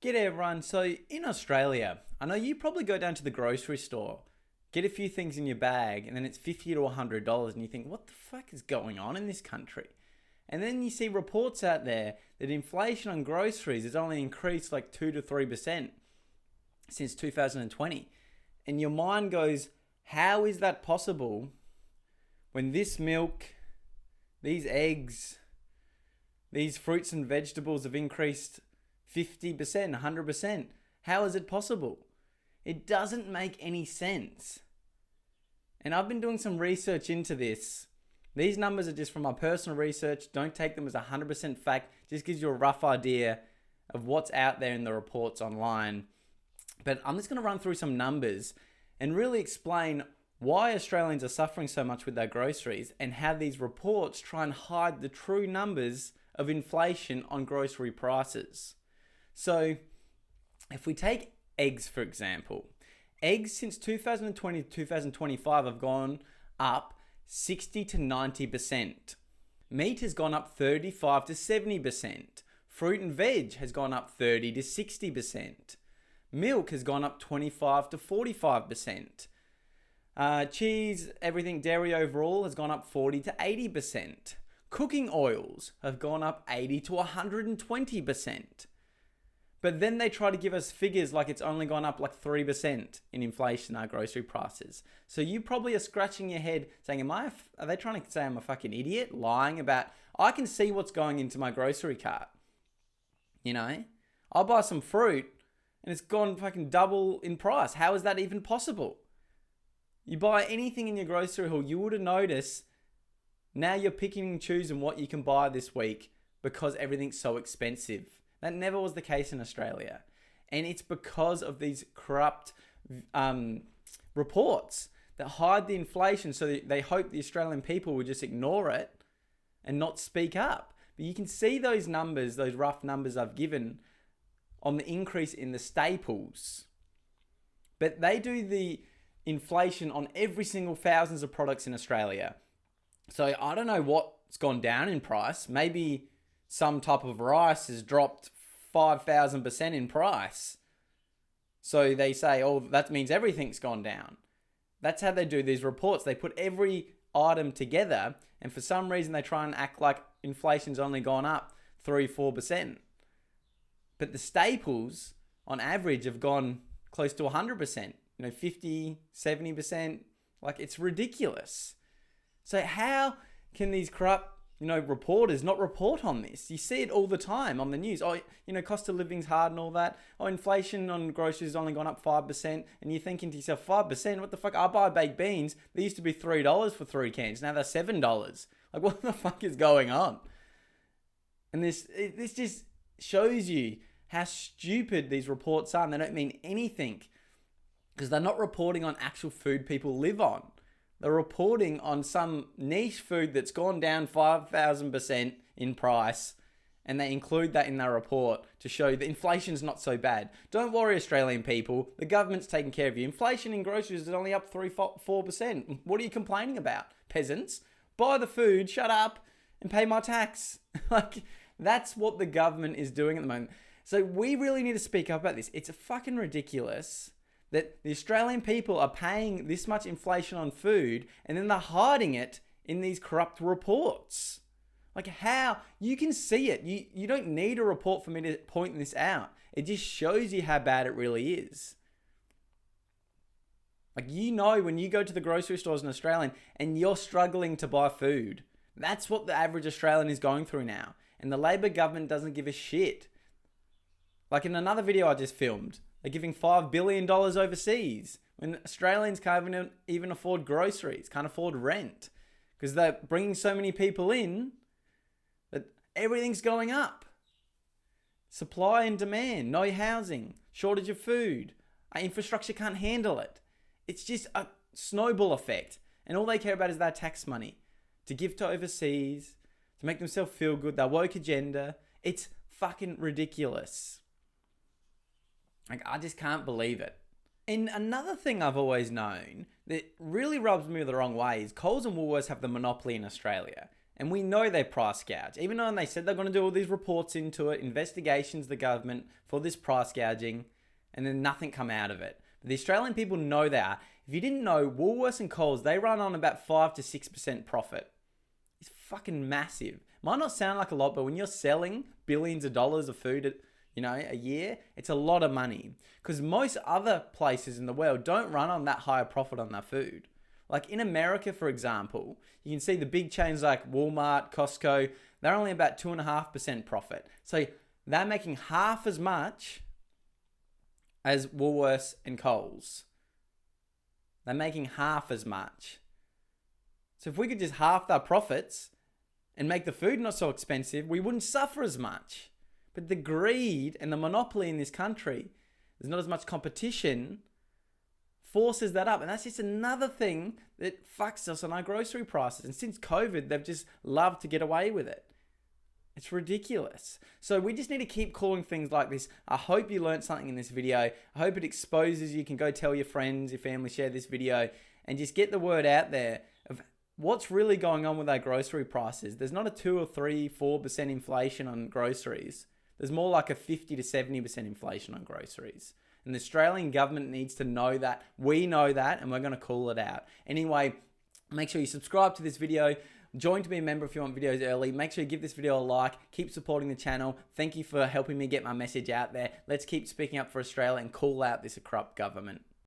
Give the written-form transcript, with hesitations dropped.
G'day everyone. So in Australia, I know you probably go down to the grocery store, get a few things in your bag, and then it's $50 to $100, and you think, what the fuck is going on in this country? And then you see reports out there that inflation on groceries has only increased like 2 to 3% since 2020. And your mind goes, how is that possible when this milk, these eggs, these fruits and vegetables have increased 50%, 100%. How is it possible? It doesn't make any sense. And I've been doing some research into this. These numbers are just from my personal research. Don't take them as 100% fact. Just gives you a rough idea of what's out there in the reports online. But I'm just going to run through some numbers and really explain why Australians are suffering so much with their groceries and how these reports try and hide the true numbers of inflation on grocery prices. So, if we take eggs, for example, eggs since 2020 to 2025 have gone up 60 to 90%. Meat has gone up 35 to 70%. Fruit and veg has gone up 30 to 60%. Milk has gone up 25 to 45%. Cheese, everything dairy overall has gone up 40 to 80%. Cooking oils have gone up 80 to 120%. But then they try to give us figures like it's only gone up like 3% in inflation, our grocery prices. So you probably are scratching your head saying, are they trying to say I'm a fucking idiot? Lying about, I can see what's going into my grocery cart. You know, I'll buy some fruit and it's gone fucking double in price. How is that even possible? You buy anything in your grocery haul, you would have noticed now you're picking and choosing what you can buy this week because everything's so expensive. That never was the case in Australia. And it's because of these corrupt reports that hide the inflation so they hope the Australian people will just ignore it and not speak up. But you can see those numbers, those rough numbers I've given on the increase in the staples. But they do the inflation on every single thousands of products in Australia. So I don't know what's gone down in price. Maybe some type of rice has dropped 5,000% in price. So they say, oh, that means everything's gone down. That's how they do these reports. They put every item together, and for some reason they try and act like inflation's only gone up 3-4%. But the staples, on average, have gone close to 100%. 50, 70%. Like, it's ridiculous. So how can these corrupt reporters not report on this? You see it all the time on the news. Oh, cost of living's hard and all that. Oh, inflation on groceries has only gone up 5%. And you're thinking to yourself, 5%? What the fuck? I buy baked beans. They used to be $3 for 3 cans. Now they're $7. Like, what the fuck is going on? And this just shows you how stupid these reports are. And they don't mean anything because they're not reporting on actual food people live on. They're reporting on some niche food that's gone down 5,000% in price, and they include that in their report to show that inflation's not so bad. Don't worry, Australian people. The government's taking care of you. Inflation in groceries is only up 3-4%. What are you complaining about, peasants? Buy the food, shut up, and pay my tax. Like, that's what the government is doing at the moment. So we really need to speak up about this. It's fucking ridiculous that the Australian people are paying this much inflation on food and then they're hiding it in these corrupt reports. Like, how? You can see it. You don't need a report for me to point this out. It just shows you how bad it really is. Like, when you go to the grocery stores in Australia and you're struggling to buy food, that's what the average Australian is going through now. And the Labor government doesn't give a shit. Like in another video I just filmed, they're giving $5 billion overseas when Australians can't even afford groceries, can't afford rent because they're bringing so many people in that everything's going up. Supply and demand, no housing, shortage of food. Our infrastructure can't handle it. It's just a snowball effect. And all they care about is their tax money to give to overseas, to make themselves feel good, their woke agenda. It's fucking ridiculous. Like, I just can't believe it. And another thing I've always known that really rubs me the wrong way is Coles and Woolworths have the monopoly in Australia. And we know they price gouge. Even though they said they're going to do all these reports into it, investigations, the government, for this price gouging, and then nothing come out of it. But the Australian people know that. If you didn't know, Woolworths and Coles, they run on about 5 to 6% profit. It's fucking massive. Might not sound like a lot, but when you're selling billions of dollars of food, a year, it's a lot of money. Because most other places in the world don't run on that high profit on their food. Like in America, for example, you can see the big chains like Walmart, Costco, they're only about 2.5% profit. So they're making half as much as Woolworths and Coles. They're making half as much. So if we could just half our profits and make the food not so expensive, we wouldn't suffer as much. But the greed and the monopoly in this country, there's not as much competition, forces that up. And that's just another thing that fucks us on our grocery prices. And since COVID, they've just loved to get away with it. It's ridiculous. So we just need to keep calling things like this. I hope you learned something in this video. I hope it exposes you. You can go tell your friends, your family, share this video, and just get the word out there of what's really going on with our grocery prices. There's not a 2 or 3, 4% inflation on groceries. There's more like a 50 to 70% inflation on groceries. And the Australian government needs to know that. We know that, and we're going to call it out. Anyway, make sure you subscribe to this video. Join to be a member if you want videos early. Make sure you give this video a like. Keep supporting the channel. Thank you for helping me get my message out there. Let's keep speaking up for Australia and call out this corrupt government.